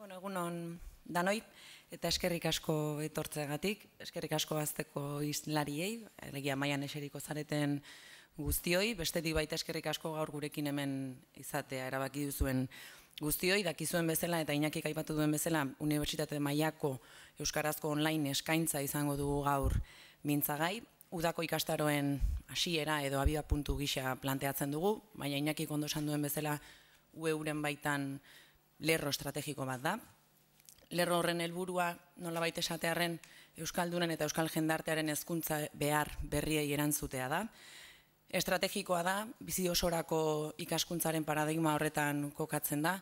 Bueno, egunon danoi, eta eskerrik asko etortzeagatik, eskerrik asko azteko izlariei, elegia maian eseriko zareten guztioi, bestetik baita eskerrik asko gaur gurekin hemen izatea erabaki duzuen guztioi, dakizuen bezala eta Iñakik aipatu duen bezala, Unibertsitate mailako euskarazko online eskaintza izango dugu gaur mintzagai, udako ikastaroen hasiera edo abiapuntu gisa planteatzen dugu, baina Iñakik ondo esan duen bezala UEuren baitan lerro estrategiko bat da. Lerro horren helburua nolabait esatearren euskaldunen eta euskal jendartearen hezkuntza behar berriei erantzutea da. Estrategikoa da, bizi osorako ikaskuntzaren paradigma horretan kokatzen da,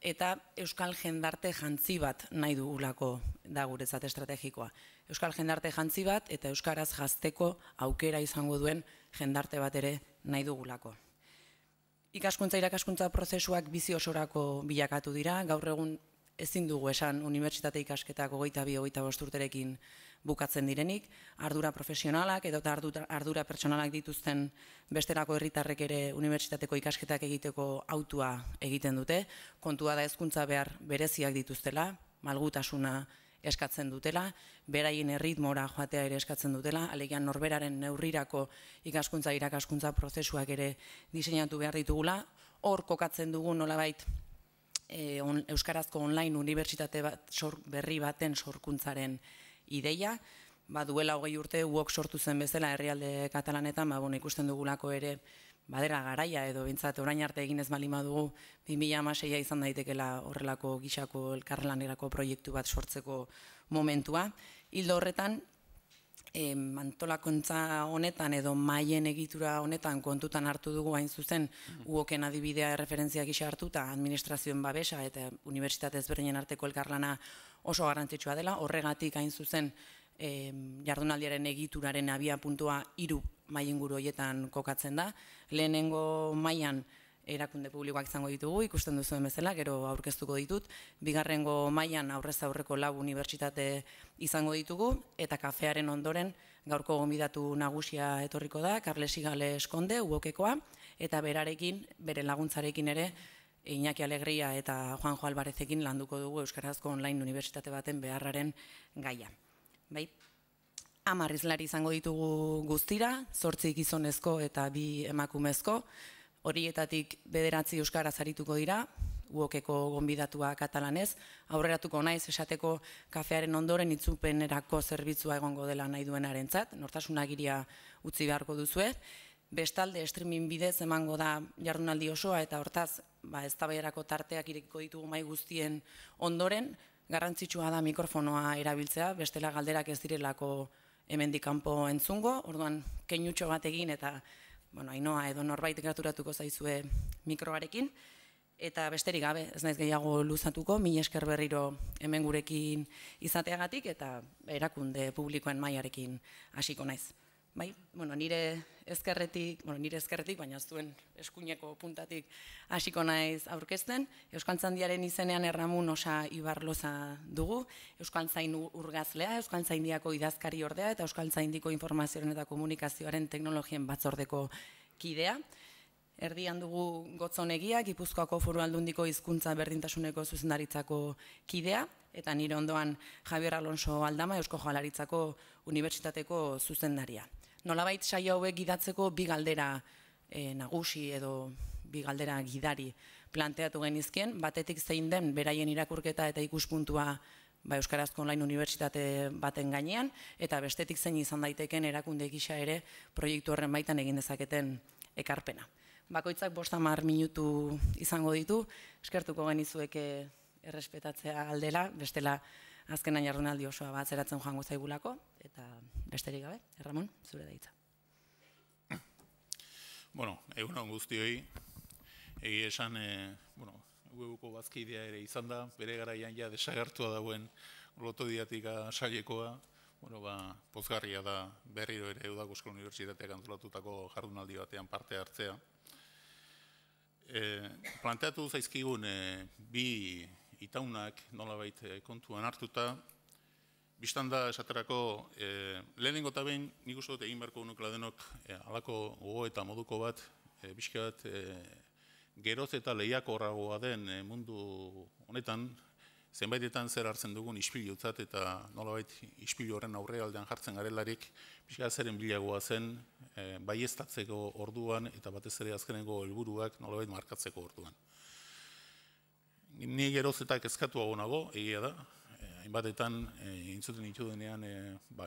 eta euskal jendarte jantzi bat nahi dugulako da guretzat estrategikoa. Euskal jendarte jantzi bat eta euskaraz jazteko aukera izango duen jendarte bat ere nahi dugulako. Ikaskuntza irakaskuntza prozesuak bizi osorako bilakatu dira, gaur egun ezin dugu esan unibertsitate ikasketak 22-25 urterekin bukatzen direnik, ardura profesionalak edo ardura pertsonalak dituzten bestelako herritarrek ere unibertsitateko ikasketak egiteko hautua egiten dute, kontua da hezkuntza behar bereziak dituztela, malgutasuna eskatzen dutela, beraien erritmora joatea ere eskatzen dutela, alegian norberaren neurrirako ikaskuntza irakaskuntza prozesuak ere diseinatu behar ditugula, hor kokatzen dugu nolabait euskarazko online unibertsitate berri baten sorkuntzaren ideia, duela 20 urte UOK sortu zen bezala herrialde katalanetan, ikusten dugulako ere badera garaia edo bintzat orain arte egin ez baldin badugu 2016 izan daitekela horrelako gisako elkarlanerako proiektu bat sortzeko momentua. Ildo horretan, antolakuntza honetan edo maien egitura honetan kontutan hartu dugu hain zuzen UOKen adibidea erreferentzia gisa hartuta administrazioen babesa eta unibertsitate ezberdinen arteko elkarlana oso garrantzitsua dela, horregatik hain zuzen jardunaldiaren egituraren abiapuntua 3 mailinguru horietan kokatzen da. Lehenengo mailan erakunde publikoak izango ditugu, ikusten duzuen bezala, gero aurkeztuko ditut. Bigarrengo mailan aurrez aurreko 4 unibertsitate izango ditugu, eta kafearen ondoren gaurko gonbidatu nagusia etorriko da, Carles Igales Konde, UOKekoa, eta berarekin, bere laguntzarekin ere, Iñaki Alegria eta Juanjo Albarezekin landuko dugu euskarazko online unibertsitate baten beharraren gaia. 10 hizlari izango ditugu guztira, 8 gizonezko eta 2 emakumezko, horietatik 9 euskaraz arituko dira, UOKeko gonbidatua katalanez, aurreratuko naiz esateko kafearen ondoren itzupenerako zerbitzua egongo dela nahi duenarentzat, nortasunagiria utzi beharko duzue, bestalde streaming bidez emango da jardunaldi osoa eta hortaz eztabaidarako tarteak irekiko ditugu mahai guztien ondoren, garrantzitsua da mikrofonoa erabiltzea, bestela galderak ez direlako hemendik kanpo entzungo, orduan keinutxo bat egin eta Ainoa edo norbait gratulatuko zaizue mikroarekin, eta besterik gabe, ez naiz gehiago luzatuko, mila esker berriro hemen gurekin izateagatik eta erakunde publikoen mailarekin hasiko naiz. Nire ezkerretik, baina zuen eskuineko puntatik hasiko naiz aurkezten. Euskaltzaindiaren izenean Erramun Osa Ibarloza dugu, Euskaltzain urgazlea, Euskaltzaindiako idazkari ordea eta Euskaltzaindiko informazioaren eta komunikazioaren teknologien batzordeko kidea. Erdian dugu Gotzonegia, Gipuzkoako Foru Aldundiko hizkuntza berdintasuneko zuzendaritzako kidea, eta nire ondoan Javier Alonso Aldama, Eusko Jaurlaritzako Unibertsitateko zuzendaria. Nolabait saio hauek gidatzeko 2 galdera nagusi edo 2 galdera gidari planteatu genizkien, batetik zein den beraien irakurketa eta ikuspuntua euskarazko online unibertsitate baten gainean, eta bestetik zein izan daiteken erakunde gisa ere proiektu horren baitan egin dezaketen ekarpena. Bakoitzak 50 minutu izango ditu, eskertuko genizueke errespetatzea aldela, bestela azkenan jardunaldi osoa bat zeratzen joango zaigulako, eta besterik gabe, Erramon, zure da hitza. Egunon guztioi, egi esan, UEuko bazkidea ere izan da, bere garaian ja desagertua dagoen lotodiatika sailekoa, pozgarria da berriro ere Udako Euskal Unibertsitateak antolatutako jardunaldi batean parte hartzea. Planteatu zaizkigun 2 itaunak nolabait kontuan hartuta, biztan da esaterako lehenengo eta behin nik uste dut egin beharko nukela denok halako gogo eta moduko bat, bizka bat geroz eta lehiakorragoa den mundu honetan zenbaitetan zer hartzen dugun ispilutzat eta nolabait ispilu horren aurrealdean jartzen garelarik, pixka zeren bilagoa zen, baieztatzeko orduan eta batez ere azkeneko helburuak nolabait markatzeko orduan. Ni geroz eta kezkatuago nago, egia da, hainbatetan entzuten ditudenean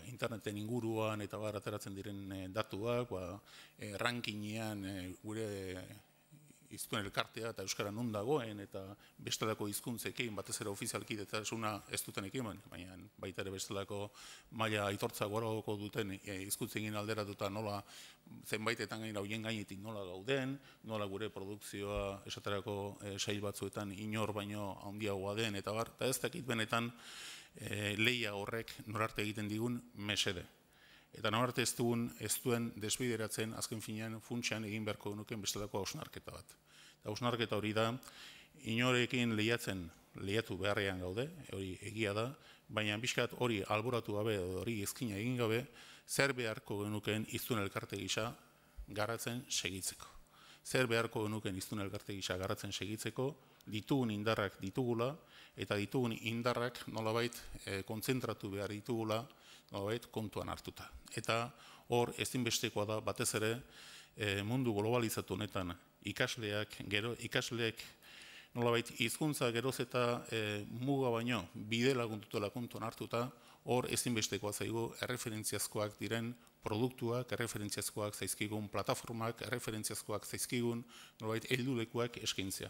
interneten inguruan eta ateratzen diren datuak, rankingean gure hiztun elkartea eta euskara non dagoen eta bestelako hizkuntzekin batez ere ofizialkidetasuna ez duten ekimen, baina baita ere bestelako maila aitortza goragoko duten hizkuntzekin alderatuta nola zenbaitetan gain horien gainetik nola gauden, nola gure produkzioa esaterako sail batzuetan inor baino handiagoa den eta ez dakit benetan lehia horrek norarte egiten digun mesede. Eta norarte ez duen desbideratzen azken finean funtsean egin beharko genuken bestelako hausnarketa bat. Eta hausnarketa hori da, inorekin lehiatu beharrean gaude, hori egia da, baina pixkat hori alboratu gabe, hori ezkina egin gabe, zer beharko genuken hiztun elkarte gisa garatzen segitzeko. Zer beharko genuken hiztun elkarte gisa garatzen segitzeko, ditugun indarrak ditugula, eta ditugun indarrak nolabait kontzentratu behar ditugula, nolabait kontuan hartuta. Eta hor ezinbestekoa da batez ere mundu globalizatu honetan ikasleek nolabait hizkuntza geroz eta muga baino bide laguntutela kontuan hartuta, hor ezinbestekoa zaigu erreferentziazkoak diren produktuak, erreferentziazkoak zaizkigun plataformak, erreferentziazkoak zaizkigun nolabait heldulekuak eskaintzea.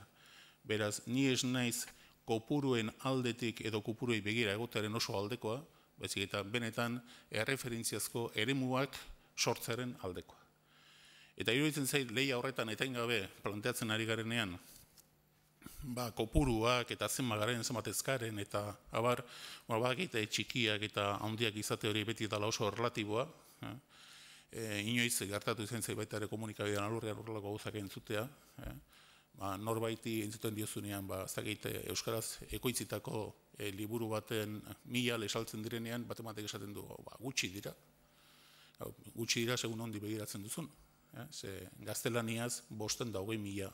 Beraz, ni ez naiz kopuruen aldetik edo kopuruei begira egotearen oso aldekoa, baizik eta benetan erreferentziazko eremuak sortzearen aldekoa. Eta iruditzen zait lehia horretan etengabe planteatzen ari garenean, kopuruak eta zenbat ezkaren eta bakite txikiak eta handiak izate hori beti dela oso erlatiboa, inoiz gertatu izan zait baita ere komunikabidean alurrean horrelako gauzak entzutea, norbaiti entzuten diozunean, euskaraz ekoitzitako liburu baten 1000 esaltzen direnean, batematek esaten du, gutxi dira. Gutxi dira segun ondi begiratzen duzun. Ze gaztelaniaz 520.000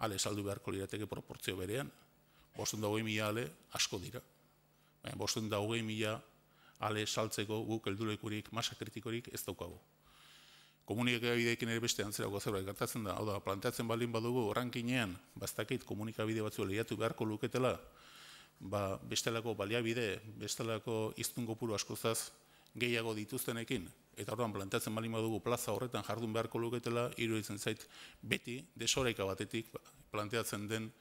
ale esaldu beharko lirateke proportzio berean. 520.000 ale asko dira. 520.000 ale saltzeko guk heldulekurik, masa kritikorik ez daukagu. Komunikabideekin ere beste antzerako zerbait gertatzen da, hau da, planteatzen baldin badugu rankingean, bastakit komunikabide batzu lehiatu beharko luketela, bestelako baliabide, bestelako hiztun kopuru askozaz gehiago dituztenekin, eta orduan planteatzen baldin badugu plaza horretan jardun beharko luketela, iruditzen zait beti desoraika batetik planteatzen den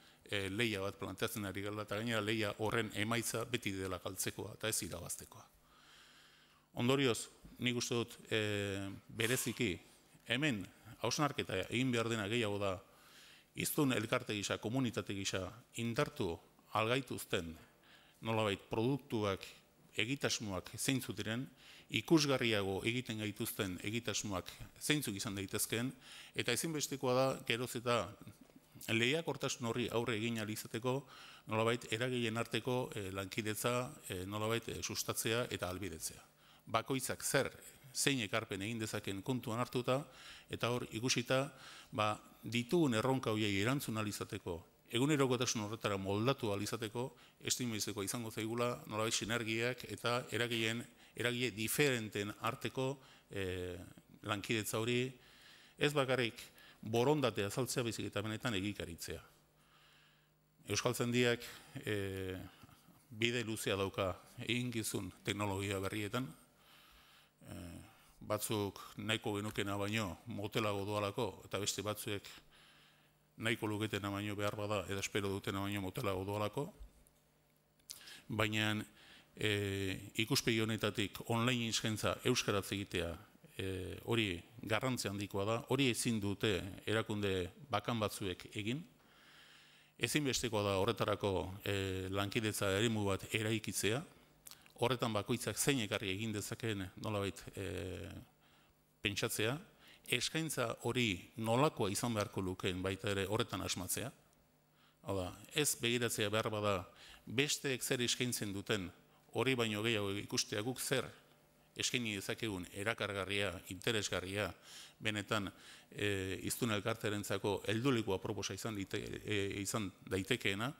lehia bat planteatzen ari gala, eta gainera lehia horren emaitza beti dela galtzekoa eta ez irabaztekoa. Ondorioz, nik uste dut bereziki, hemen hausnarketa egin behar dena gehiago da, hiztun elkarte gisa, komunitate gisa, indartu algaituzten nolabait produktuak, egitasmoak zeintzuk diren, ikusgarriago egiten gaituzten egitasmoak zeintzuk izan daitezkeen, eta ezinbestekoa da geroz eta lehiakortasun horri aurre egin ahal izateko nolabait eragileen arteko lankidetza nolabait sustatzea eta ahalbidetzea. Bakoitzak zein ekarpen egin dezaken kontuan hartuta, eta hor ikusita ditugun erronka horiei erantzun ahal izateko, egunerokotasun horretara moldatu ahal izateko, estimizeko izango zaigula nolabait sinergiak eta eragile diferenten arteko lankidetza hori ez bakarrik borondatea azaltzea baizik eta benetan egikaritzea. Euskaltzaindiak bide luzea dauka eginkizun teknologia berrietan, batzuk nahiko genukena baino motelago doalako, eta beste batzuek nahiko luketena baino behar bada, eta espero dutena baino motelago doalako, baina ikuspegi honetatik online eskaintza euskaraz egitea hori garrantzi handikoa da, hori ezin dute erakunde bakan batzuek egin, ezinbestekoa da horretarako lankidetza eremu bat eraikitzea, horretan bakoitzak zein ekarri egin dezakeen nolabait pentsatzea, eskaintza hori nolakoa izan beharko lukeen baita ere horretan asmatzea, hau da, ez begiratzea behar bada besteek zer eskaintzen duten hori baino gehiago ikustea guk zer eskaini dezakegun erakargarria, interesgarria, benetan hiztun elkartearentzako heldulekua proposa izan daitekeena,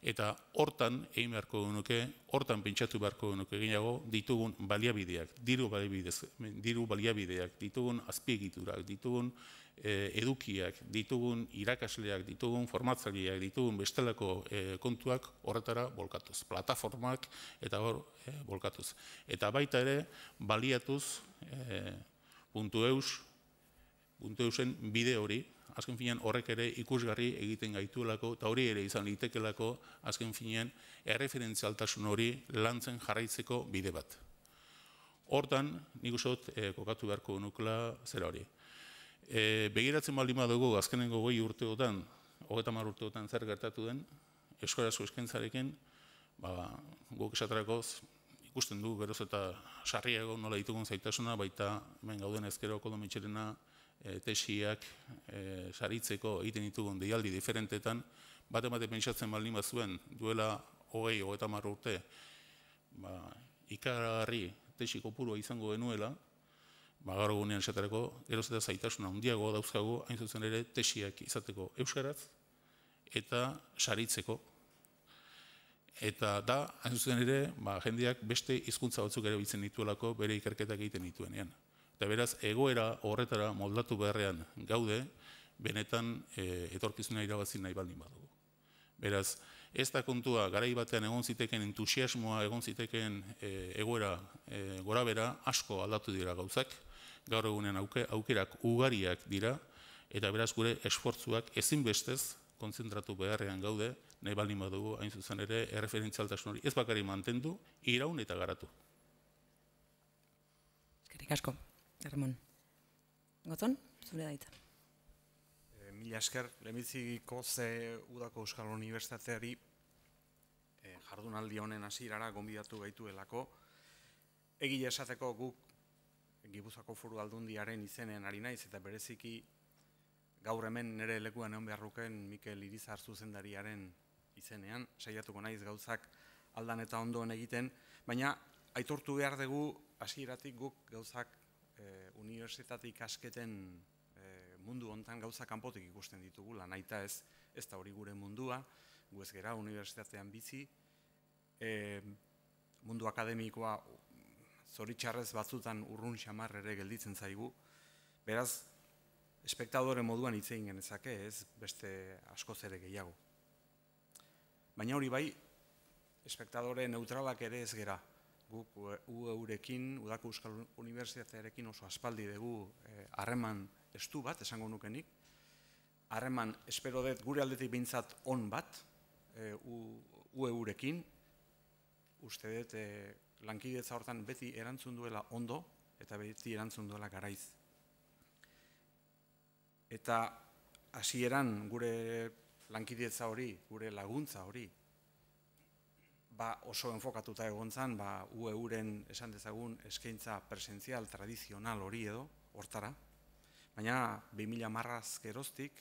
Eta hortan egin beharko genuke, hortan pentsatu beharko genuke gehiago ditugun baliabideak, diru baliabideak, ditugun azpiegiturak, ditugun edukiak, ditugun irakasleak, ditugun formatzaileak, ditugun bestelako kontuak horretara bolkatuz, plataformak eta hor bolkatuz. Eta baita ere baliatuz .eusen bide hori, azken finean horrek ere ikusgarri egiten gaituelako, eta hori ere izan litekelako azken finean erreferentzialtasun hori lantzen jarraitzeko bide bat. Hortan, nik uste dut kokatu beharko nukela zera hori. Begiratzen baldin badugu azkenengo 20 urteotan, 30 urteotan zer gertatu den, euskarazko eskaintzarekin, guk esaterakoz ikusten du geroz eta sarriago nola ditugun zaitasuna, baita hemen gauden ezkero Kolometxerena tesiak saritzeko egiten ditugun deialdi diferentetan, bate pentsatzen baldin bazuen duela 20-30 urte ikaragarri tesi kopurua izango genuela, gaur egunean esaterako geroz eta zaitasuna handiago dauzkagu hain zuzen ere tesiak izateko euskaraz eta saritzeko. Eta da, hain zuzen ere, jendeak beste hizkuntza batzuk ere bitzen dituelako bere ikerketak egiten dituenean. Eta beraz, egoera horretara moldatu beharrean gaude, benetan etorkizuna irabazi nahi baldin badugu. Beraz, ez da kontua garai batean egon ziteken entusiasmoa, egon ziteken egoera gorabera asko aldatu dira gauzak, gaur egunean aukerak ugariak dira, eta beraz gure esfortzuak ezinbestez kontzentratu beharrean gaude, nahi baldin badugu hain zuzen ere erreferentzialtasun hori ez bakarrik mantendu, iraun eta garatu. Eskerrik asko, Ramon. Gotzon, zure daitza. Mila esker, lehenbiziko ze udako Euskal Unibertsitateari jardunaldi honen hasierara gonbidatu gaituelako. Egile esateko guk Gipuzkoako Foru Aldundiaren izenean ari naiz eta bereziki gaur hemen nire lekuan egon beharruken Mikel Irizar zuzendariaren izenean, saiatuko naiz gauzak aldan eta ondoen egiten, baina aitortu behar dugu hasieratik guk gauzak unibertsitate ikasketen mundu hontan gauza kanpotik ikusten ditugula, nahita ez da hori gure mundua, gu ez gera unibertsitatean bizi, mundu akademikoa zoritxarrez batzutan urrun xamar ere gelditzen zaigu, beraz, espektadore moduan hitz egin genezake, ez beste askoz ere gehiago. Baina hori bai, espektadore neutralak ere ez gera. Guk UEurekin, Udako Euskal Unibertsitatearekin oso aspaldi dugu harreman estu bat, esango nukenik. Harreman, espero dut, gure aldetik behintzat on bat, UEurekin. Uste dut, lankidetza hortan beti erantzun duela ondo, eta beti erantzun duela garaiz. Eta hasieran gure lankidetza hori, gure laguntza hori, oso enfokatuta egon zen, UEuren esan dezagun eskaintza presentzial, tradizional hori edo, hortara. Baina 2000 marraz geroztik,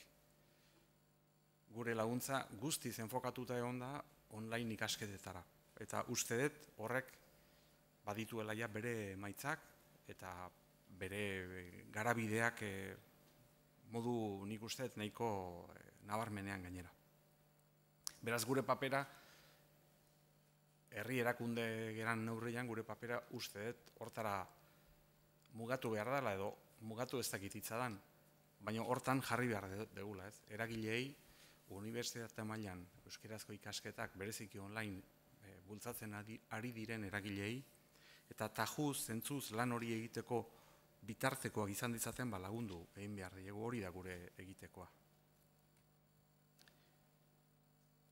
gure laguntza guztiz enfokatuta egon da online ikasketetara. Eta uste dut horrek badituela ja bere emaitzak eta bere garabideak modu nik uste nahiko nabarmenean gainera. Beraz gure papera, herri erakunde geran neurrian gure papera uste dut hortara mugatu behar dela edo mugatu ez dakititza dan, baina hortan jarri behar degula, ez? Eragileei, unibertsitate mailan euskerazko ikasketak bereziki online bultzatzen ari diren eragileei, eta tajuz, zentzuz lan hori egiteko bitartekoak izan ditzaten lagundu egin behar diegu, hori da gure egitekoa.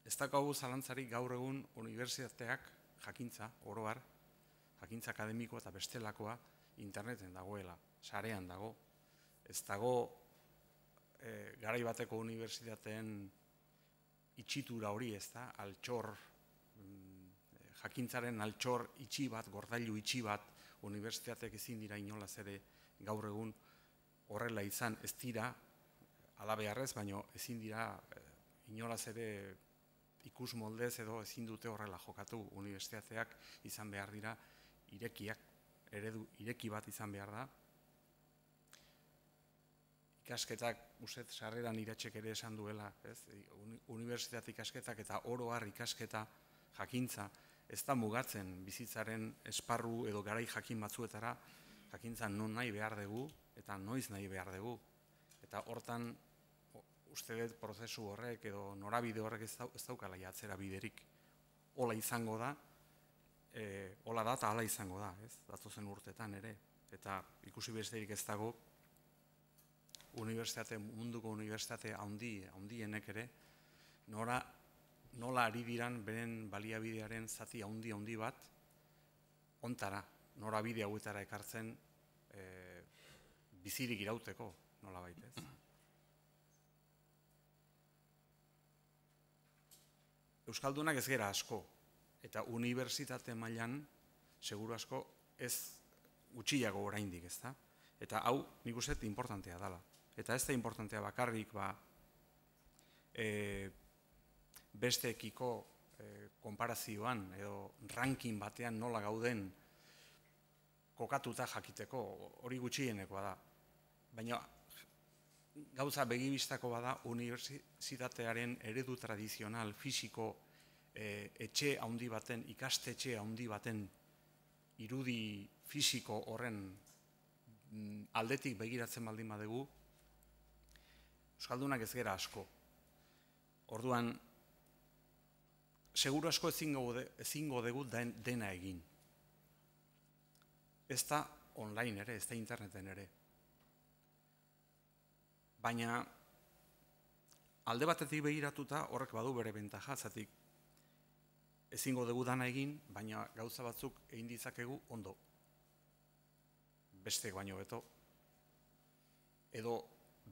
Ez daukagu zalantzarik gaur egun unibertsitateak jakintza, oro har, jakintza akademikoa eta bestelakoa interneten dagoela, sarean dago. Ez dago garai bateko unibertsitateen itxitura hori, ez da, altxor, jakintzaren altxor itxi bat, gordailu itxi bat, unibertsitateak ezin dira inolaz ere gaur egun horrela izan ez dira, alabeharrez, baino ezin dira inolaz ere ikus moldez edo ezin dute horrela jokatu. Unibertsitateak izan behar dira irekiak, eredu ireki bat izan behar da. ikasketak, uste, sarreran Iratsek ere esan duela, unibertsitate ikasketak eta oro har ikasketa jakintza, ez da mugatzen bizitzaren esparru edo garai jakin batzuetara, jakintza non nahi behar dugu eta noiz nahi behar dugu. Eta hortan, uste dut prozesu horrek edo norabide horrek ez daukala atzera biderik. Hola izango da, hola da eta hala izango da, datozen urtetan ere. Eta ikusi besterik ez dago, munduko unibertsitate handienek ere, nola ari diran beren baliabidearen zati handi bat, ontara, norabide hauetara ekartzen bizirik irauteko, nola baitez. Euskaldunak ez gera asko, eta unibertsitate mailan seguru asko ez gutxiago oraindik, ez da? Eta hau nik uste importantea dela. Eta ez da importantea bakarrik besteekiko konparazioan edo ranking batean nola gauden kokatuta jakiteko, hori gutxienekoa da. Baina gauza begibistako bada unibertsitatearen eredu tradizional, fisiko, etxe handi baten, ikastetxe handi baten irudi fisiko horren aldetik begiratzen baldin badugu, Euskaldunak ez gera asko. Orduan, seguru asko ezingo dugu dena egin. Ez da online ere, ez da interneten ere. Baina, alde batetik begiratuta horrek badu bere bentaja, zatik ezingo dugu dana egin, baina gauza batzuk egin ditzakegu ondo. Besteek baino beto. Edo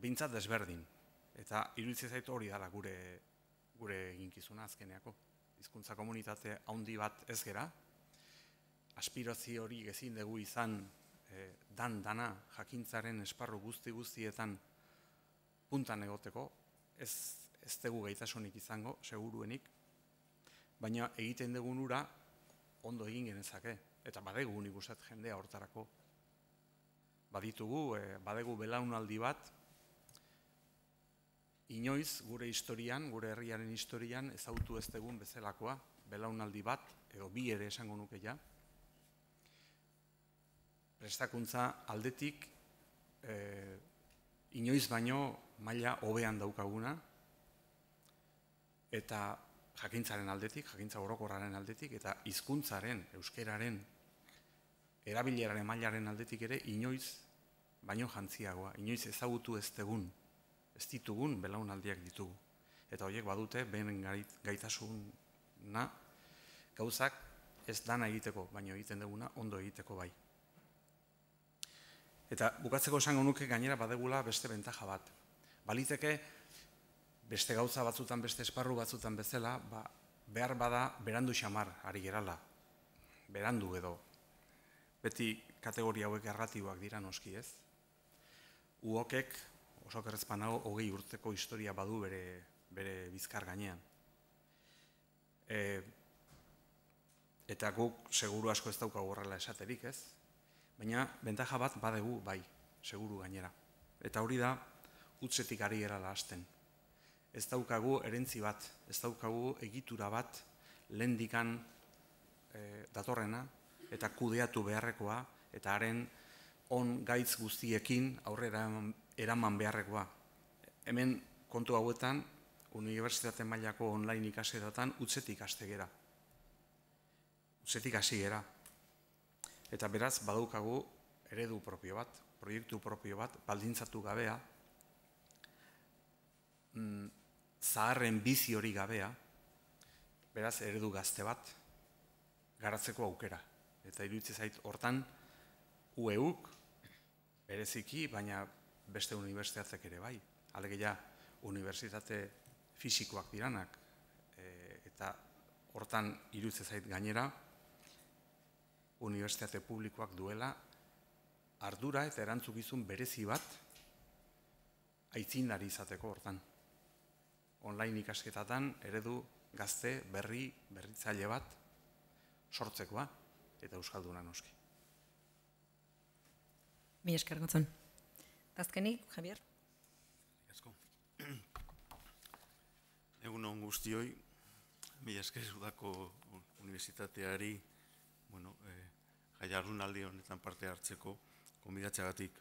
bintzat desberdin. Eta iruditzen zaitu hori dela gure eginkizuna azkeneako. Hizkuntza komunitate handi bat ez gera, aspirazio hori ezin dugu izan dana jakintzaren esparru guztietan puntan egoteko, ez dugu gaitasunik izango, seguruenik, baina egiten dugun ura ondo egin genezake, eta badegu nik uste jendea hortarako. Badegu belaunaldi bat, inoiz gure historian, gure herriaren historian ezagutu ez dugun bezalakoa, belaunaldi bat, edo bi ere esango nuke ja, prestakuntza aldetik inoiz baino maila hobean daukaguna, eta jakintzaren aldetik, jakintza orokorraren aldetik, eta hizkuntzaren, euskeraren, erabileraren mailaren aldetik ere inoiz baino jantziagoa, inoiz ezagutu ez ditugun belaunaldiak ditugu. Eta horiek badute, behen gaitasuna gauzak ez dana egiteko, baina egiten duguna ondo egiteko bai. Eta bukatzeko esango nuke gainera badegula beste bentaja bat. Baliteke beste gauza batzutan, beste esparru batzutan bezala, behar bada berandu xamar ari gerala. Berandu edo. Beti kategoria hauek erratiboak dira noski ez. Uokek, oso kerrezpanago, 20 urteko historia badu bere bizkar gainean. Eta guk seguru asko ez daukagu horrela esaterik ez. Baina bentaja bat badegu bai, seguru gainera. Eta hori da, utzetik ari gerala hasten. Ez daukagu erentzi bat, ez daukagu egitura bat, lehendikan datorrena, eta kudeatu beharrekoa, eta haren on gaitz guztiekin aurrera eraman beharrekoa. Hemen kontu hauetan, unibertsitate mailako online ikasketatan utzetik haste gera. Utzetik hasi gera. Eta beraz, badaukagu eredu propio bat, proiektu propio bat, baldintzatu gabea, zaharren bizi hori gabea, beraz, eredu gazte bat, garatzeko aukera. Eta iruditzen zait hortan, UEUk, bereziki, baina beste unibertsitateak ere bai. Alegia, unibertsitate fisikoak diranak, eta hortan iruditzen zait gainera, unibertsitate publikoak duela ardura eta erantzukizun berezi bat aitzindari izateko hortan. Online ikasketatan eredu gazte, berritzaile bat sortzekoa eta euskalduna noski. Mi esker Gotzon. Azkenik, Javier? Egun on guztioi, mila esker udako unibertsitateari jaiarrunaldi honetan parte hartzeko gonbidatzeagatik.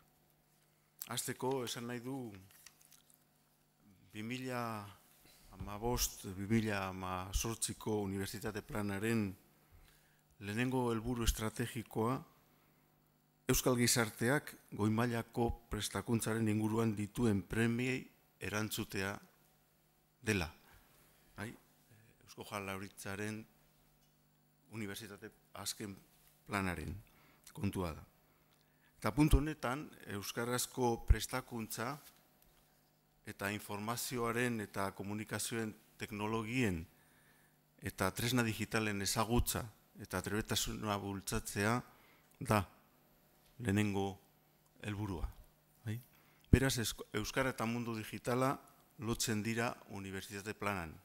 Hasteko esan nahi du 2015-2018ko unibertsitate planaren lehenengo helburu estrategikoa Euskal Gizarteak goi-mailako prestakuntzaren inguruan dituen premiei erantzutea dela. Eusko Jaurlaritzaren unibertsitate azken planaren kontua da. Eta puntu honetan, euskarazko prestakuntza eta informazioaren eta komunikazioen teknologien eta tresna digitalen ezagutza eta trebetasuna bultzatzea da lehenengo helburua. Beraz, euskara eta mundu digitala lotzen dira unibertsitate planan.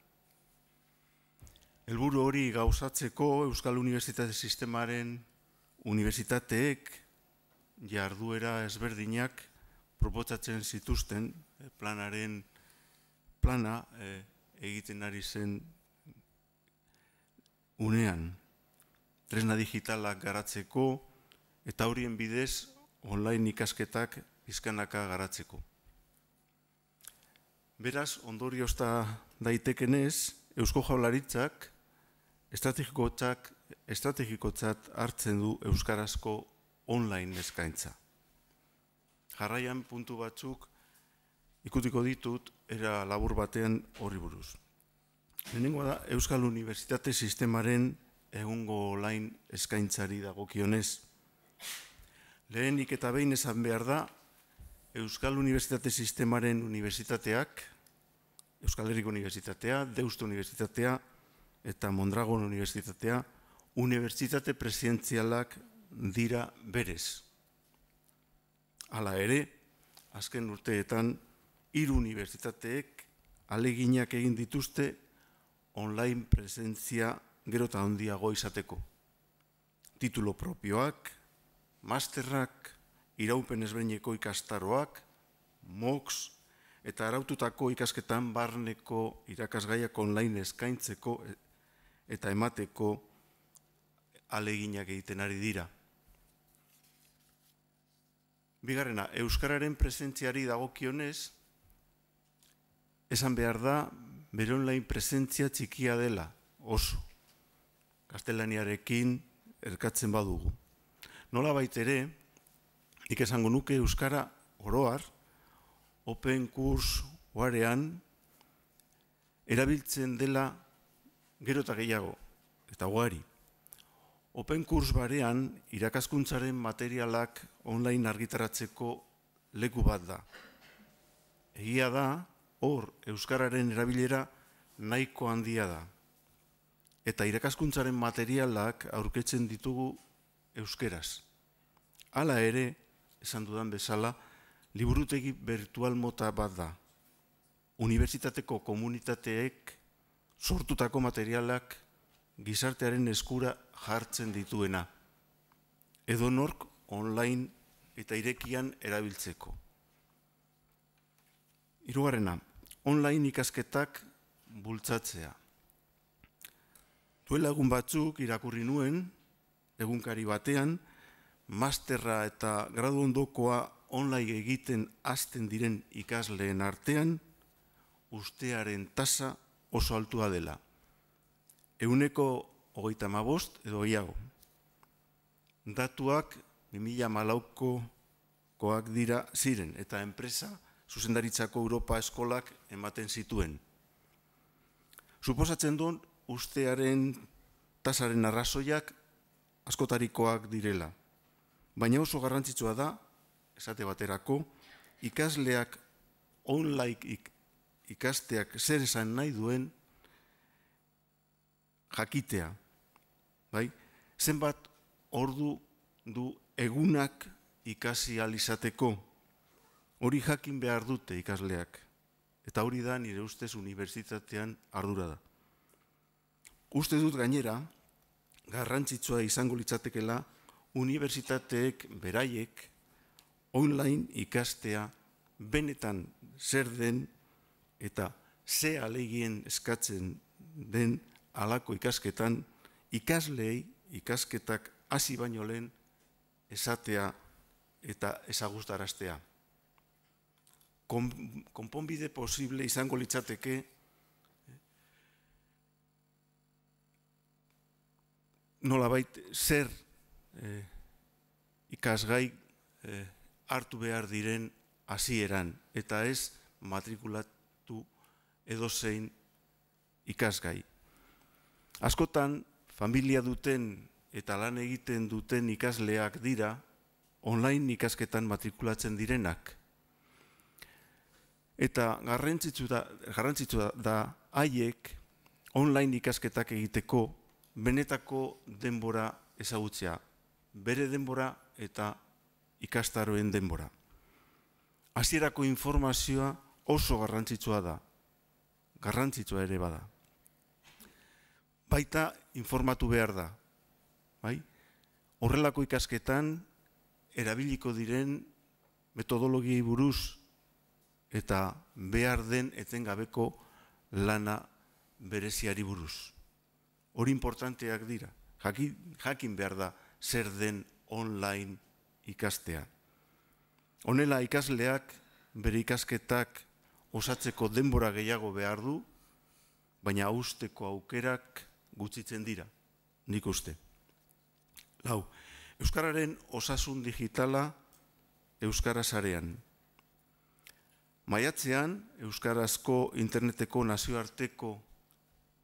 Helburu hori gauzatzeko Euskal Unibertsitate Sistemaren unibertsitateek jarduera ezberdinak proposatzen zituzten plana egiten ari zen unean. Tresna digitalak garatzeko eta horien bidez online ikasketak pizkanaka garatzeko. Beraz, ondoriozta daitekenez, Eusko Jaurlaritzak estrategikotzat hartzen du euskarazko online eskaintza. Jarraian puntu batzuk ikutiko ditut era labur batean horri buruz. Lehenengoa da Euskal Unibertsitate Sistemaren egungo online eskaintzari dagokionez. Lehenik eta behin esan behar da Euskal Unibertsitate Sistemaren unibertsitateak, Euskal Herriko Unibertsitatea, Deusto Unibertsitatea eta Mondragon Unibertsitatea unibertsitate presentzialak dira berez. Hala ere, azken urteetan, 3 unibertsitateek ahaleginak egin dituzte online presentzia gero eta handiago izateko. Titulo propioak, masterrak, iraupen ezberdineko ikastaroak, MOOCs, eta araututako ikasketan barneko irakasgaiak online eskaintzeko eta emateko ahaleginak egiten ari dira. Bigarrena, euskararen presentziari dagokionez, esan behar da bere online presentzia txikia dela, oso. Gaztelaniarekin erkatzen badugu. Nola baitere, nik esango nuke euskara oroar, Open Course oarean erabiltzen dela gero eta gehiago, eta ugari. Open Course barean irakaskuntzaren materialak online argitaratzeko leku bat da. Egia da, hor euskararen erabilera nahiko handia da. Eta irakaskuntzaren materialak aurkitzen ditugu euskeraz. Hala ere, esan dudan bezala, liburutegi virtual mota bat da. Unibertsitateko komunitateek sortutako materialak gizartearen eskura jartzen dituena. Edonork online eta irekian erabiltzeko. Hirugarrena, online ikasketak bultzatzea. Duela egun batzuk irakurri nuen, egunkari batean, masterra eta gradu ondokoa online egiten hasten diren ikasleen artean, ustearen tasa oso altua dela. 135 edo gehiago. Datuak 2014koak dira ziren, eta enpresa zuzendaritzako Europa eskolak ematen zituen. Suposatzen duen ustearen tasaren arrazoiak askotarikoak direla. Baina oso garrantzitsua da, esate baterako, ikasleak online ikasteak zer esan nahi duen jakitea. Zenbat ordu du egunak ikasi ahal izateko, hori jakin behar dute ikasleak. Eta hori da nire ustez unibertsitatean ardura da. Uste dut gainera, garrantzitsua izango litzatekela, unibertsitateek beraiek online ikastea benetan zer den eta ze alegien eskatzen den halako ikasketan, ikasleei ikasketak hasi baino lehen esatea eta ezagustaraztea. Konponbide posible izango litzateke nolabait zer ikasgai hartu behar diren hasieran eta ez matrikulatu edozein ikasgai. Askotan, familia duten eta lan egiten duten ikasleak dira online ikasketan matrikulatzen direnak. Eta garrantzitsua da haiek online ikasketak egiteko benetako denbora ezagutzea, bere denbora eta ikastaroen denbora. Hasierako informazioa oso garrantzitsua da, garrantzitsua ere bada. Baita informatu behar da, bai? Horrelako ikasketan erabiliko diren metodologiei buruz eta behar den etengabeko lana bereziari buruz. Hori importanteak dira, jakin behar da zer den online ikastea. Honela ikasleak bere ikasketak osatzeko denbora gehiago behar du, baina usteko aukerak gutxitzen dira, nik uste. Lau, Euskararen osasun digitala Euskara sarean. Maiatzean, Euskarazko interneteko nazioarteko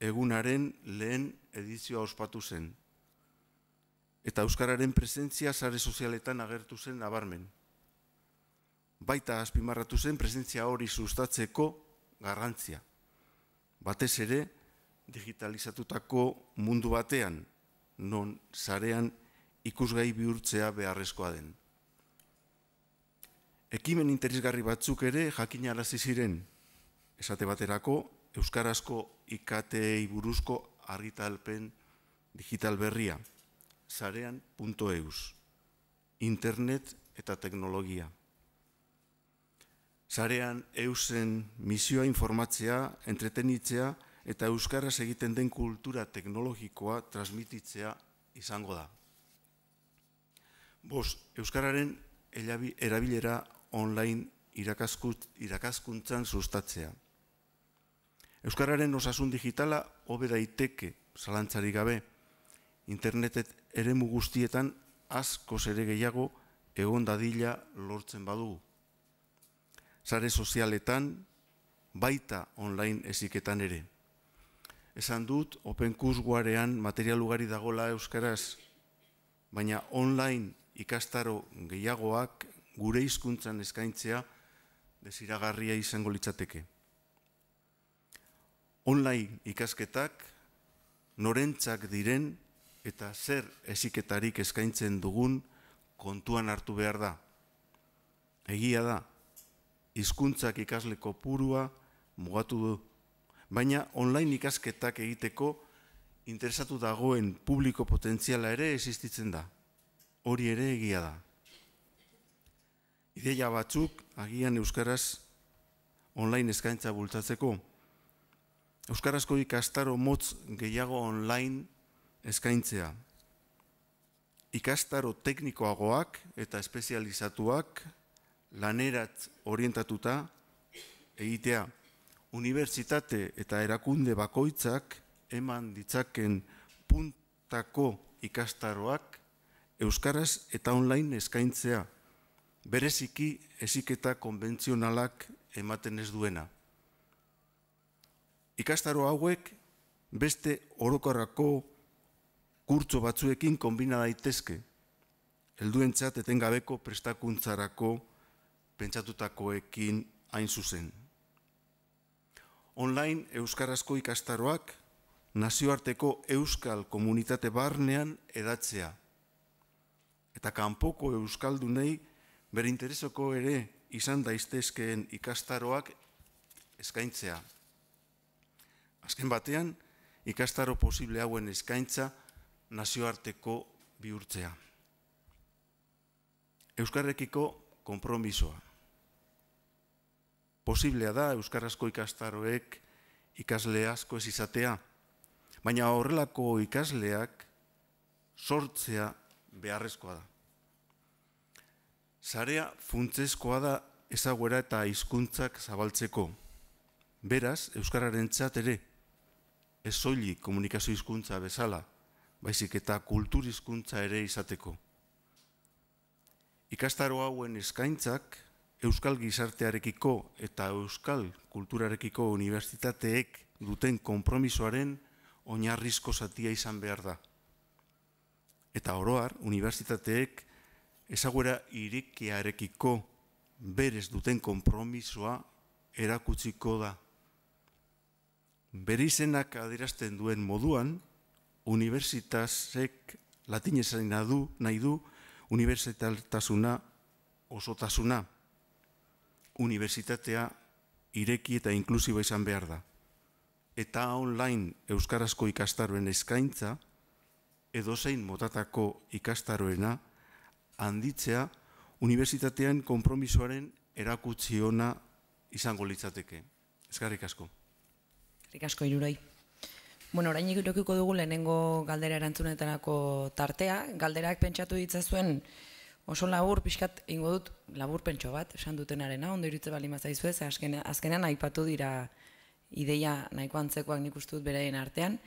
egunaren lehen edizioa ospatu zen. Eta Euskararen presentzia sare sozialetan agertu zen nabarmen. Baita azpimarratu zen presentzia hori sustatzeko garrantzia. Batez ere, digitalizatutako mundu batean, non sarean ikusgai bihurtzea beharrezkoa den. Ekimen interesgarri batzuk ere jakinarazi ziren, esate baterako Euskarazko IKTei buruzko argitalpen digital berria, sarean.eus, internet eta teknologia. Sarean eusen misioa informatzea, entretenitzea eta Euskaraz egiten den kultura teknologikoa transmititzea izango da. Euskararen erabilera online irakaskuntzan sustatzea. Euskararen osasun digitala hobe daiteke, zalantzarik gabe, internetet eremu guztietan askoz ere gehiago egon dadila lortzen badugu. Sare sozialetan, baita online heziketan ere. Esan dut, OpenCourseWarean material ugari dagola euskaraz, baina online ikastaro gehiagoak gure hizkuntzan eskaintzea desiragarria izango litzateke. Online ikasketak norentzak diren eta zer heziketarik eskaintzen dugun kontuan hartu behar da. Egia da, hizkuntzak ikasle kopurua mugatu du, baina online ikasketak egiteko interesatu dagoen publiko potentziala ere existitzen da. Hori ere egia da. Ideia batzuk agian euskaraz online eskaintza bultzatzeko. Euskarazko ikastaro motz gehiago online eskaintzea. Ikastaro teknikoagoak eta espezializatuak lanerat orientatuta egitea. Unibertsitate eta erakunde bakoitzak eman ditzaken puntako ikastaroak euskaraz eta online eskaintzea, bereziki heziketa konbentzionalak ematen ez duena. Ikastaro hauek beste orokorrako kurtso batzuekin konbina daitezke, helduentzat etengabeko prestakuntzarako pentsatutakoekin hain zuzen. Online euskarazko ikastaroak nazioarteko euskal komunitate barnean edatzea. Eta kanpoko euskaldunei bere interesoko ere izan daitezkeen ikastaroak eskaintzea. Azken batean, ikastaro posible hauen eskaintza nazioarteko bihurtzea. Euskarekiko konpromisoa. Posiblea da euskarazko ikastaroek ikasle asko ez izatea, baina horrelako ikasleak sortzea beharrezkoa da. Sarea funtsezkoa da ezaguera eta hizkuntzak zabaltzeko. Beraz, euskararentzat ere, ez soilik komunikazio hizkuntza bezala, baizik eta kultur hizkuntza ere izateko. Ikastaro hauen eskaintzak euskal gizartearekiko eta euskal kulturarekiko unibertsitateek duten konpromisoaren oinarrizko zatia izan behar da. Eta oro har, unibertsitateek ezaguera irekiarekiko berez duten konpromisoa erakutsiko da. Bere izenak adierazten duen moduan, unibertsitasek latinez nahi du unibertsitaltasuna osotasuna. Unibertsitatea ireki eta inklusiboa izan behar da. Eta online euskarazko ikastaroen eskaintza, edozein motatako ikastaroena handitzea unibertsitatean konpromisoaren erakutsi ona izango litzateke. Eskerrik asko. Eskerrik asko Hiruroi. Bueno, orain irekiko dugu lehenengo galdera erantzunetarako tartea. Galderak pentsatu ditzazuen oso labur, pixkat ingo dut labur pentso bat, esan dutenarena, ondo iritze bali mazaizu ez, azkenean aipatu dira ideia nahiko antzekoak nik uste dut beraien artean.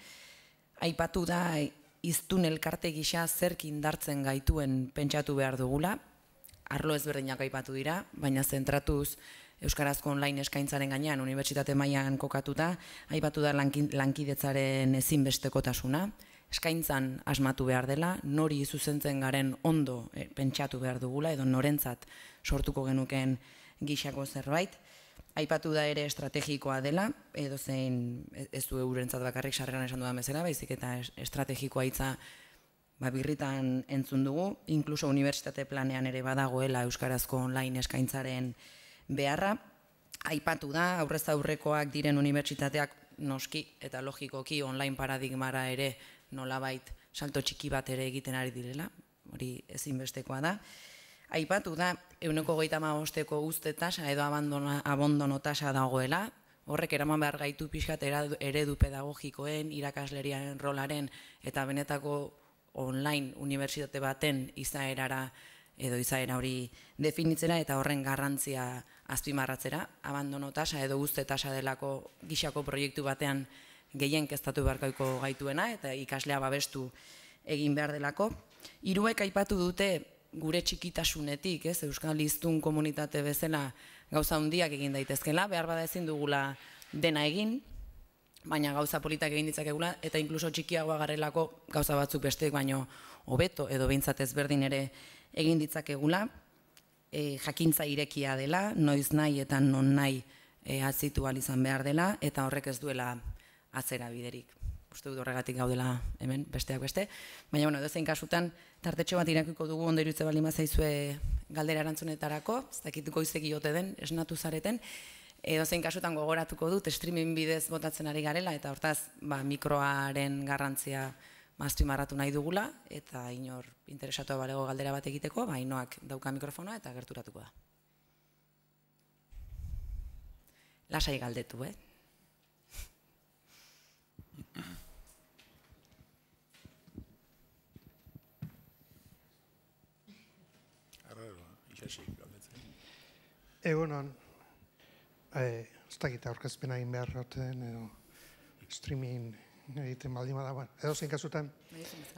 Aipatu da hiztun elkarte gisa zerk indartzen gaituen pentsatu behar dugula, arlo ezberdinak aipatu dira, baina zentratuz euskarazko online eskaintzaren gainean unibertsitate mailan kokatuta, aipatu da lankidetzaren ezinbestekotasuna, eskaintzan asmatu behar dela, nori zuzentzen garen ondo pentsatu behar dugula, edo norentzat sortuko genuken gixako zerbait. Aipatu da ere estrategikoa dela, edo zein ez du eurentzat bakarrik sarreran esan dudan bezala, baizik eta estrategikoa hitza birritan entzun dugu, inkluso unibertsitate planean ere badagoela euskarazko online eskaintzaren beharra. Aipatu da, aurrez aurrekoak diren unibertsitateak noski eta logikoki online paradigmara ere nolabait salto txiki bat ere egiten ari direla, hori ezinbestekoa da. Aipatu da, 135% uzte tasa edo abandono tasa dagoela, horrek eraman behar gaitu pixkat eredu pedagogikoen, irakasleriaren rolaren eta benetako online unibertsitate baten izaerara edo izaera hori definitzera eta horren garrantzia azpimarratzera, abandono tasa edo uzte tasa delako gixako proiektu batean gehien keztatu beharko gaituena eta ikaslea babestu egin behar delako. Hiruek aipatu dute gure txikitasunetik, euskal hiztun komunitate bezala gauza handiak egin daitezkela, behar bada ezin dugula dena egin, baina gauza politak egin ditzakegula, eta inkluso txikiagoa garelako gauza batzuk besteek baino hobeto edo behintzat ezberdin ere egin ditzakegula, jakintza irekia dela, noiz nahi eta non nahi azitu izan behar dela, eta horrek ez duela atzera biderik. Uste dut horregatik gaudela hemen, besteak beste. Baina, edozein kasutan, tartetxo bat irakiko dugu ondo iruditze baldin bazaizue galdera erantzunetarako, ez dakituko izeki ote den, esnatu zareten. Edozein kasutan gogoratuko dut, streaming bidez botatzen ari garela, eta hortaz, mikroaren garrantzia azpimarratu nahi dugula, eta inor interesatua balego galdera bat egiteko, Ainoak dauka mikrofonoa eta gerturatuko da. Lasai galdetu, Egunon, ez dakit aurkezpena egin behar roten, edo streaming egiten baldin bada. Edo zein kasutan,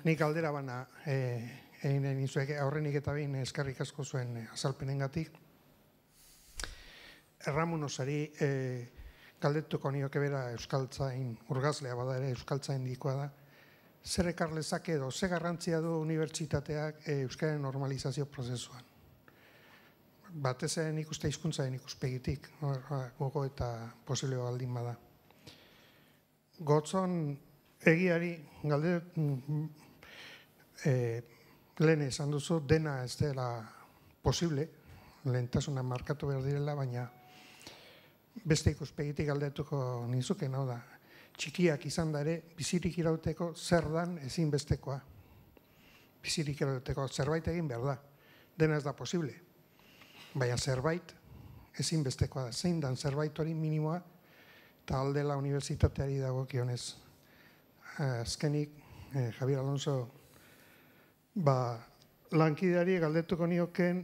nik galdera bana egin nizuek aurrenik eta behin eskerrik asko zuen azalpenengatik. Erramun osari galdetuko nioke bera euskaltzain, urgazlea bada ere euskaltzain dikoa da. Zer ekar lezake edo, ze garrantzia du unibertsitateak euskaren normalizazio prozesuan? Batez ere ikuste hizkuntzaren ikuspegitik, gogo eta posible baldin bada. Gotzon egiari lehen esan duzu dena ez dela posible, lehentasuna markatu behar direla, baina beste ikuspegitik galdetuko nizuken, hau da, txikiak izan da ere, bizirik irauteko zer dan ezinbestekoa. Bizirik irauteko zerbait egin behar da, dena ez da posible. Baina zerbait ezinbestekoa da, zein dan zerbait hori minimoa, eta aldela unibertsitateari dagokionez. Azkenik, Javier Alonso, lankideari galdetuko nioken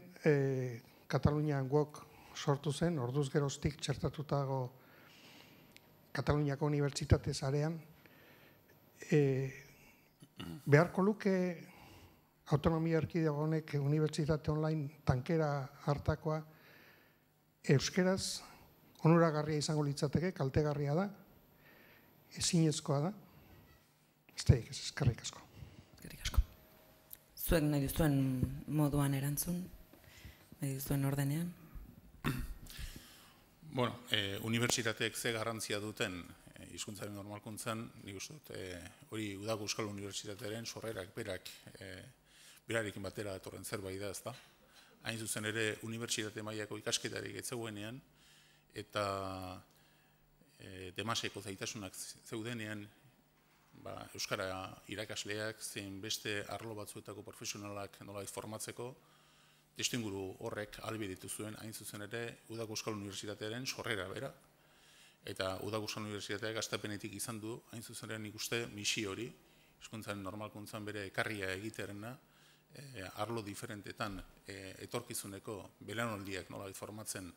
Katalunian GOK sortu zen, orduz geroztik txertatutago Kataluniako unibertsitate zarean. Beharko luke autonomia erkidego honek unibertsitate online tankera hartakoa euskeraz onuragarria izango litzateke, kaltegarria da, ezinezkoa da. Eskerrik asko. Eskerrik asko. Zuek nahi duzuen moduan erantzun, nahi duzuen ordenean? Bueno, unibertsitateek ze garrantzia duten hizkuntzaren normalkuntzan, nik uste dut, hori Udako Euskal Unibertsitatearen sorrerak berarekin batera etorren zerbait da, ezta? Hain zuzen ere, unibertsitate mailako ikasketarik ez zegoenean, eta demaseko zaitasunak zeudenean, euskara irakasleak, zein beste arlo batzuetako profesionalak nolabait formatzeko, testuinguru horrek ahalbidetu zuen, hain zuzen ere, Udako Euskal Unibertsitatearen sorrera bera. Eta Udako Euskal Unibertsitateak hastapenetik izan du, hain zuzen ere nik uste misi hori, hizkuntzaren normalkuntzan bere ekarria egitearena, arlo diferentetan etorkizuneko belaunaldiak nolabait formatzen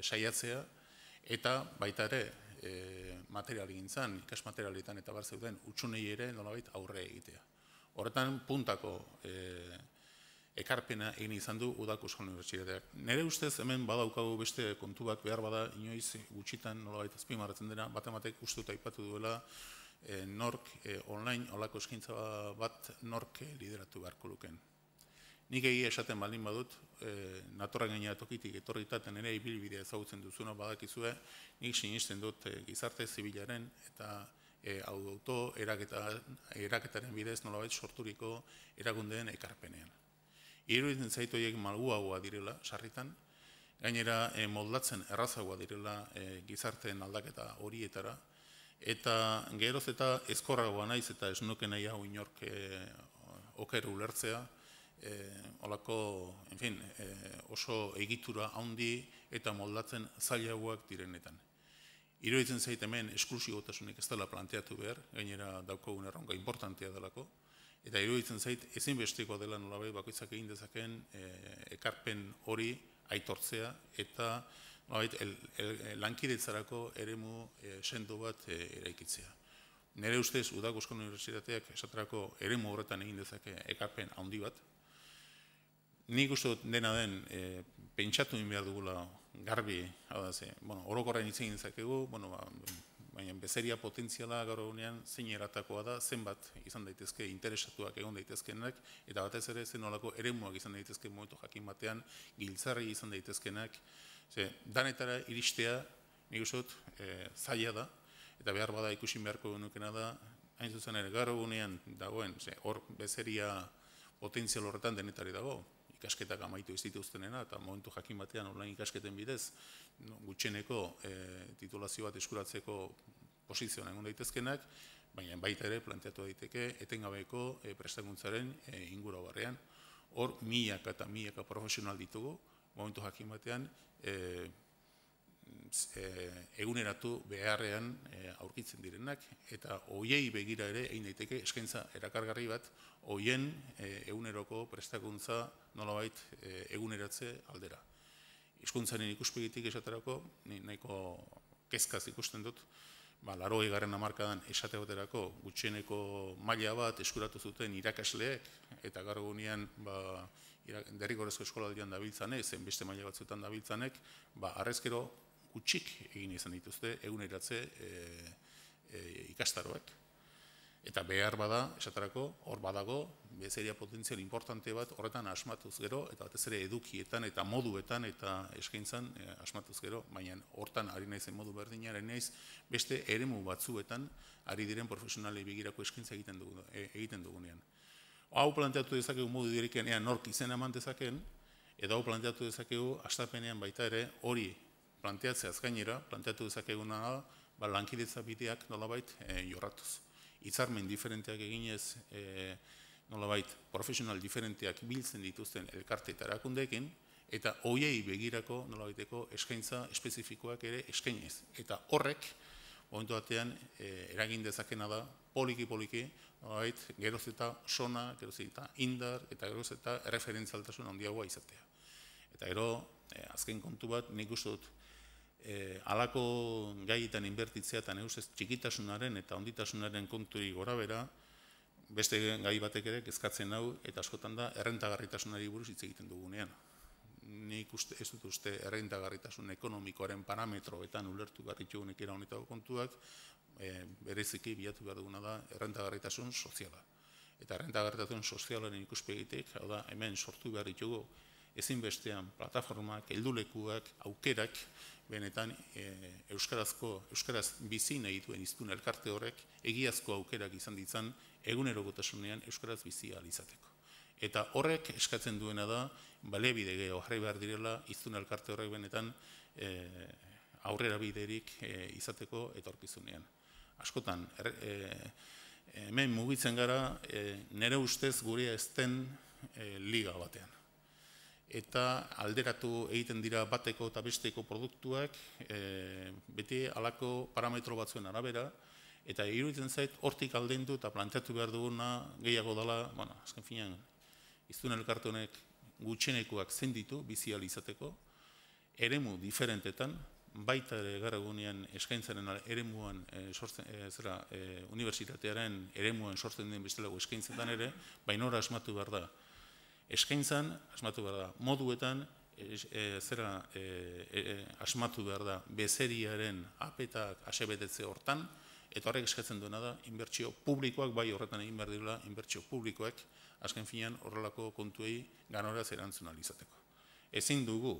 saiatzea, eta baita ere materialgintzan, ikasmaterialetan eta bar zeuden utxunei ere nolabait aurre egitea. Horretan puntako ekarpena egin izan du Udako Euskal Unibertsitateak. Nire ustez hemen badaukagu beste kontu bat behar bada inoiz gutxitan nolabait azpimarratzen dena, batek uste dut aipatu duela nork online olako eskaintza bat nork lideratu beharko luken. Nik egia esaten baldin badut, natorra gainera tokitik etorritaten ere ibilbidea ezagutzen duzuna badakizue, nik sinisten dut gizarte zibilaren eta auto eraketaren bidez nolabait sorturiko erakundeen ekarpenean. Iruditzen zaitu horiek malguagoa direla, sarritan, gainera moldatzen errazagoa direla gizarteen aldaketa horietara, eta geroz eta ezkorragoa naiz eta ez nuke nahi hau inork oker ulertzea, olako, oso egitura handi eta moldatzen zailagoak direnetan. Iruditzen zait hemen esklusibotasunik ez dela planteatu behar, gainera daukagun erronka importantea delako, eta iruditzen zait ezinbesteko dela nolabait bakoitzak egin dezakeen ekarpen hori aitortzea eta lankidetzarako eremu sendo bat eraikitzea. Nire ustez, Udako Euskal Unibertsitateak esaterako eremu horretan egin dezake ekarpen handi bat. Nik uste dut dena den pentsatu egin behar dugula garbi, orokorren hitz egin dezakegu, baina bezeria potentziala gaur egunean zein eratakoa da, zenbat izan daitezke interesatuak egon daitezkenak, eta batez ere zen olako eremuak izan daitezke momentu jakin batean, giltzarri izan daitezkenak, danetara iristea, nik uste dut, zaila da, eta behar bada ikusin beharko genukena da, hain zuzen ere gaur egunean dagoen, hor bezeria potentzial horretan denetari dago, ikasketak amaitu ez dituztenena, eta momentu jakin batean online ikasketen bidez, gutxeneko titulazio bat eskuratzeko posizioan egon daitezkenak, baina baita ere planteatu daiteke etengabeko prestakuntzaren inguru barrean. Hor milaka eta milaka profesional ditugu, momentu jakin batean eguneratu beharrean aurkitzen direnak, eta hoiei begira ere egin daiteke eskaintza erakargarri bat, hoien eguneroko prestakuntza nolabait eguneratze aldera. Hizkuntzaren ikuspegitik esaterako, nahiko kezkaz ikusten dut, 80. hamarkadan esate baterako gutxieneko maila bat eskuratu zuten irakasleek, eta gaur egunean derrigorrezko eskolaldian dabiltzanek, zen beste maila batzuetan dabiltzanek, harrezkero gutxik egin izan dituzte eguneratze ikastaroak. Eta behar bada, esaterako, hor badago, bezeria potentzial importante bat horretan asmatuz gero, eta batez ere edukietan eta moduetan eta eskaintzan asmatuz gero, baina hortan ari naizen modu berdinean, ari naiz beste eremu batzuetan ari diren profesionalei begirako eskaintza egiten dugunean. Hau planteatu dezakegu modu direken ea nork izena eman dezaken, edo hau planteatu dezakegu hastapenean baita ere hori planteatzeaz gainera, planteatu dezakeguna da, lankidetza bideak nolabait jorratuz. Hitzarmen diferenteak eginez, nolabait profesional diferenteak biltzen dituzten elkarte eta erakundeekin, eta hoiei begirako nolabaiteko eskaintza espezifikoak ere eskainez. Eta horrek momentu batean eragin dezakena da poliki-poliki, geroz eta sona, geroz eta indar, eta geroz eta erreferentzialtasun handiagoa izatea. Eta gero, azken kontu bat, nik uste dut, halako gaietan inbertitzea eta neuz ez txikitasunaren eta onditasunaren konturi gora bera, beste gai batek ere kezkatzen hau, eta askotan da errentagarritasunari buruz hitz egiten dugunean. Nik ez dut uste errentagarritasun ekonomikoaren parametroetan ulertu garritxugunek era honetako kontuak, bereziki bilatu behar duguna da errentagarritasun soziala. Eta errentagarritasun sozialaren ikuspegitik, hau da, hemen sortu behar ditugu ezinbestean plataformak, heldulekuak, aukerak, benetan euskaraz bizi nahi duen hiztun elkarte horrek egiazko aukerak izan ditzan egunerokotasunean euskaraz bizi ahal izateko. Eta horrek eskatzen duena da, baliabide gehiago jarri behar direla hiztun elkarte horrek benetan aurrera biderik izateko etorkizunean. Askotan, hemen mugitzen gara, nire ustez gurea ez den liga batean. Eta alderatu egiten dira bateko eta besteko produktuak, beti halako parametro batzuen arabera, eta iruditzen zait, hortik aldendu eta planteatu behar duguna gehiago dela, azken finean, hiztun elkarte honek gutxenekoak zein ditu bizi ahal izateko, eremu diferentetan, baita ere gaur egunean eskaintzaren eremuan unibertsitatearen eremuan sortzen den bestelako eskaintzetan ere, baina hori asmatu behar da. Eskaintzan, asmatu behar da, moduetan, asmatu behar da, bezeriaren apetak asebetetze hortan, eta horrek eskatzen duena da, inbertsio publikoak, bai horretan egin behar direla, inbertsio publikoak, azken finean horrelako kontuei ganoraz erantzun ahal izateko. Ezin dugu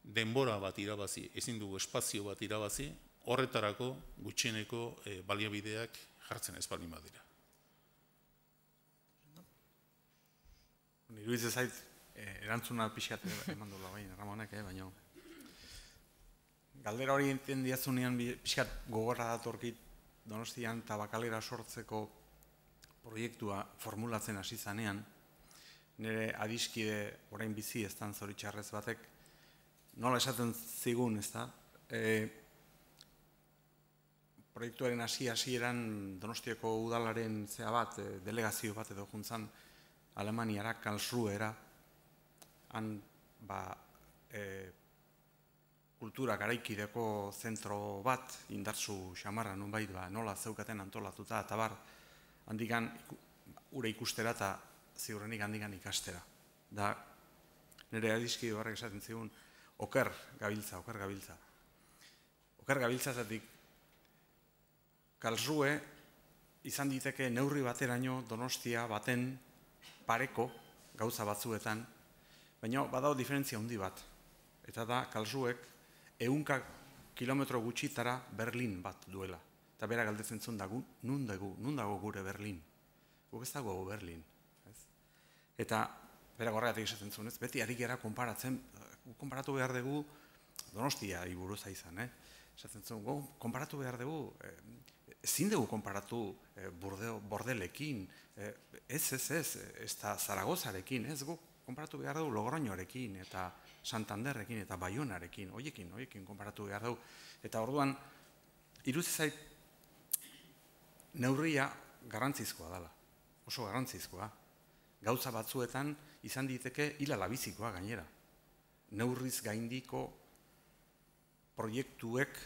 denbora bat irabazi, ezin dugu espazio bat irabazi, horretarako gutxieneko baliabideak jartzen ez baldin badira. Iruditzen zait, erantzuna pixkat eman dola baina, Ramonek, baina galdera hori enten diazunean pixkat gogorra datorkit Donostian tabakalera sortzeko proiektua formulatzen hasi zanean, nire adiskide orain bizi ez dan zoritxarrez batek, nola esaten zigun, ez da, proiektuaren hasieran Donostiako udalaren zea bat, delegazio bat edo juntzan, Alemaniara, Karlsruhera, han kultura garaikideko zentro bat, indartsu xamarra nunbait, nola zeukaten antolatuta, eta bar, handikan ure ikustera eta ziurrenik handikan ikastera. Da, nire adiskide horrek esaten zigun, oker gabiltza. Oker gabiltza zatik, Karlsruhe izan diteke neurri bateraino Donostia baten pareko gauza batzuetan, baina badao diferentzia handi bat. Eta da, Karlsruhek 100 kilometro gutxitara Berlin bat duela. Eta bera galdetzen zuen dago, nun dago gure Berlin? Guk ez dago Berlin. Eta bera gorregatik esaten zuen, beti ari gara konparatu behar dugu Donostia iburuza izan. Esaten zuen, konparatu behar dugu, ezin dugu konparatu Bordelekin, ez da Zaragozarekin, ez guk konparatu behar dugu Logroñorekin, eta Santanderrekin, eta Baionarekin, hoiekin konparatu behar dugu. Eta orduan, iruditzen zait, neurria garrantzizkoa dela, oso garrantzizkoa. Gauza batzuetan izan diteke hilalabizikoa gainera. Neurriz gaindiko proiektuek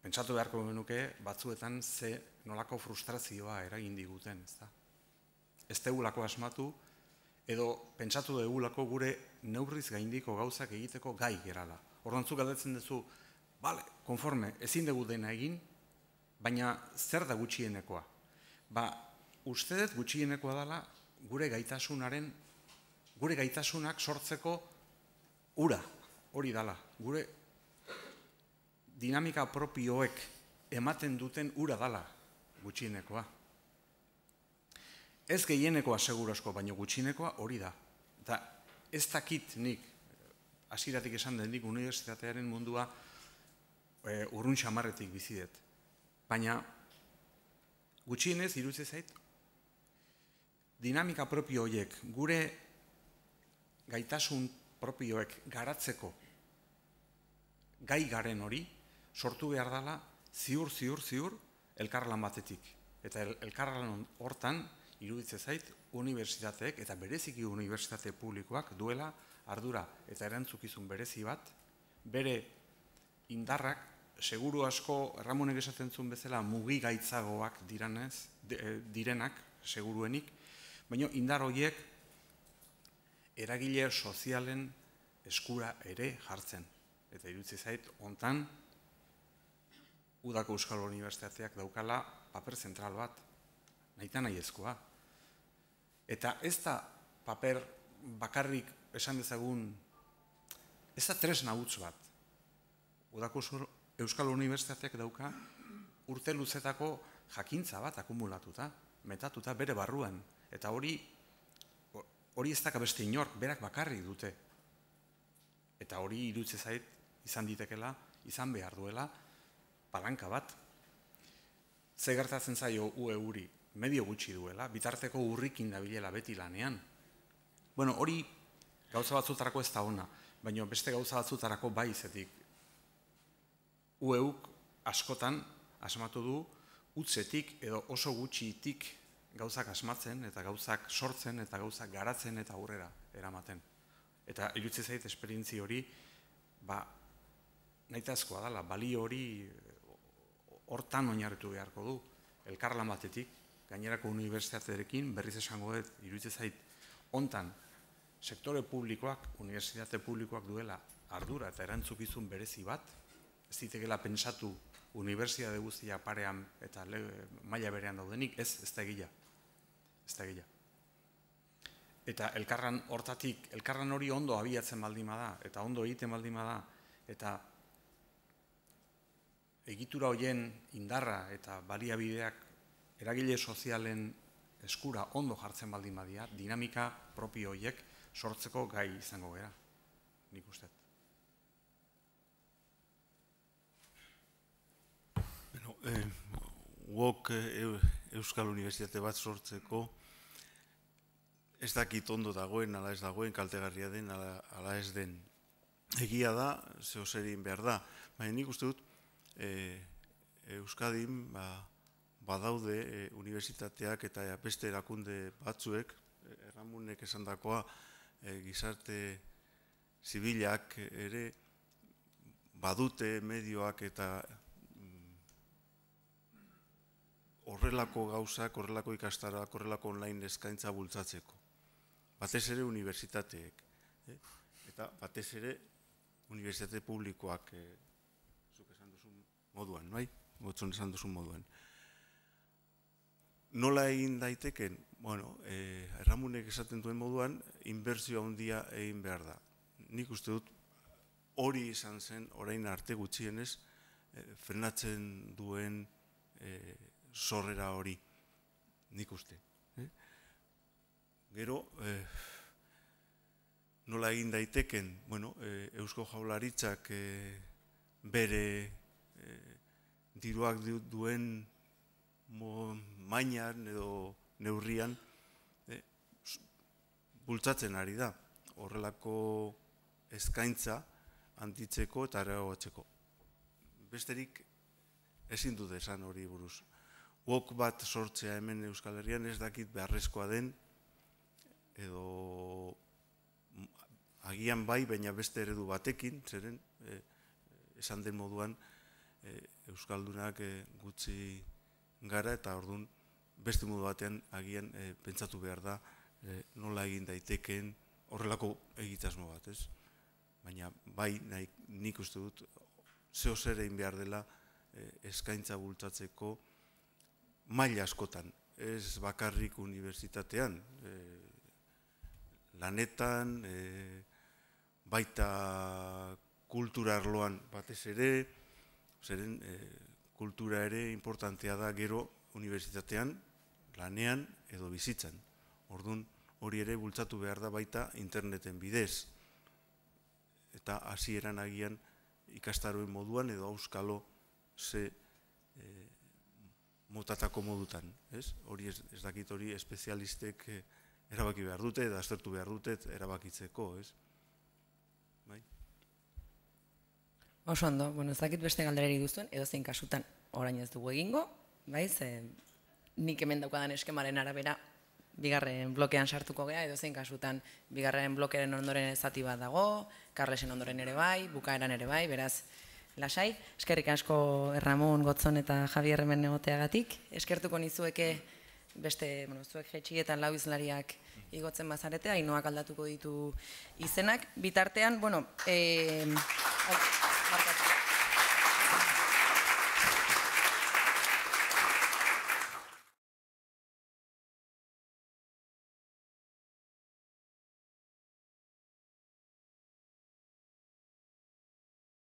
pentsatu beharko genuke batzuetan ze nolako frustrazioa eragin diguten, ez da. Ez degulako asmatu, edo pentsatu degulako gure neurriz gaindiko gauzak egiteko gai gerala. Orduan zu galdetzen duzu, bale, konforme, ezin dugu dena egin, baina zer da gutxienekoa? Uste dut gutxienekoa dela gure gaitasunak sortzeko ura, hori dela, gure dinamika propioek ematen duten ura dela gutxienekoa. Ez gehienekoa segurasko, baina gutxienekoa hori da. Eta ez dakit nik, hasieratik esan den nik unibertsitatearen mundua urrun xamarretik bizidet. Baina gutxienez iruditzen zait, dinamika propio horiek, gure gaitasun propioek garatzeko gai garen hori, sortu behar dela ziur elkarlan batetik. Eta elkarlan hortan iruditze zait unibertsitateek eta bereziki unibertsitate publikoak duela ardura eta erantzukizun berezi bat, bere indarrak seguru asko Ramonek esaten zuen bezala mugigaitzagoak direnak seguruenik, baina indar horiek eragile sozialen eskura ere jartzen. Eta iruditze zait hontan Udako Euskal Unibertsitateak daukala paper zentral bat, nahita nahi ezkoa. Eta ez da paper bakarrik esan dezagun, ez da tresna huts bat. Udako Euskal Unibertsitateak dauka urte luzetako jakintza bat akumulatuta, metatuta bere barruan. Eta hori ez da beste inork, berak bakarrik dute. Eta hori iruditze zait izan ditekela, izan behar duela, palanka bat. Ze gertatzen zaio UEuri medio gutxi duela, bitarteko urrikin dabilela beti lanean. Bueno, hori gauza batzutarako ez da ona, baina beste gauza batzutarako bai izetik. UEuk askotan asmatu du utzetik edo oso gutxitik gauzak asmatzen eta gauzak sortzen eta gauzak garatzen eta aurrera eramaten. Eta iruditze zait esperientzi hori nahitazkoa dela, balio hori hortan oinarritu beharko du, elkarlan batetik, gainerako unibertsitatearekin, berriz esango dut, iruditze zait, hontan, sektore publikoak, unibertsitate publikoak duela ardura eta erantzukizun berezi bat, ez ditekela pentsatu unibertsitate guztia parean eta maila berean daudenik, ez da egia. Ez da egia. Eta elkarlan hortatik, elkarlan hori ondo abiatzen baldin bada, eta ondo egiten baldin bada, eta egitura horien indarra eta baliabideak eragile sozialen eskura ondo jartzen baldin badia, dinamika propio horiek sortzeko gai izango gara, nik uste. Uok Euskal Unibertsitate bat sortzeko ez dakit ondo dagoen, ala ez dagoen, kaltegarria den, ala ez den. Egia da, zeo zer egin behar da, baina nik uste dut Euskadin badaude unibertsitateak eta beste erakunde batzuek, Ramonek esandakoa gizarte zibilak ere badute medioak eta horrelako gauzak, horrelako ikastarak, horrelako online eskaintza bultzatzeko. Batez ere unibertsitateek. Eta batez ere unibertsitate publikoak zuk esan duzun moduan, bai? Gotzon esan duzun moduan. Nola egin daiteken? Bueno, Ramonek esaten duen moduan, inbertsio handia egin behar da. Nik uste dut hori izan zen, orain arte gutxienez, frenatzen duen sorrera hori, nik uste. Gero, nola egin daiteken? Bueno, Eusko Jaurlaritzak bere diruak duen mainan edo neurrian bultzatzen ari da. Horrelako eskaintza handitzeko eta areagotzeko. Besterik ezin dut esan hori buruz. Wok bat sortzea hemen Euskal Herrian ez dakit beharrezkoa den, edo agian bai, baina beste eredu batekin, zeren esan den moduan Euskaldunak gutxi gara eta orduan beste modu batean agian pentsatu behar da nola egin daiteken horrelako egitasmo bat, ez? Baina bai, nik uste dut zeo zer egin behar dela eskaintza bultzatzeko maila askotan, ez bakarrik unibertsitatean, lanetan, baita kultura arloan batez ere, zeren kultura ere importantea da gero unibertsitatean, lanean edo bizitzan. Orduan hori ere bultzatu behar da baita interneten bidez. Eta hasieran agian ikastaroen moduan edo auskalo ze motatako modutan. Hori ez dakit hori espezialistek erabaki behar dute, eta aztertu behar dute erabakitzeko. Oso ondo, bueno, ez dakit beste galderari duzuen, edozein kasutan orain ez dugu egingo, bai, nik hemen daukadan eskemaren arabera, bigarren blokean sartuko gea, edozein kasutan bigarren blokearen ondoren zati bat dago, Karlesen ondoren ere bai, bukaeran ere bai, beraz, lasai. Eskerrik asko Ramon, Gotzon eta Javier hemen egoteagatik. Eskertuko nizueke beste, zuek jetxietan lau izlariak igotzen bazarete, Ainoak aldatuko ditu izenak. Bitartean, markatu.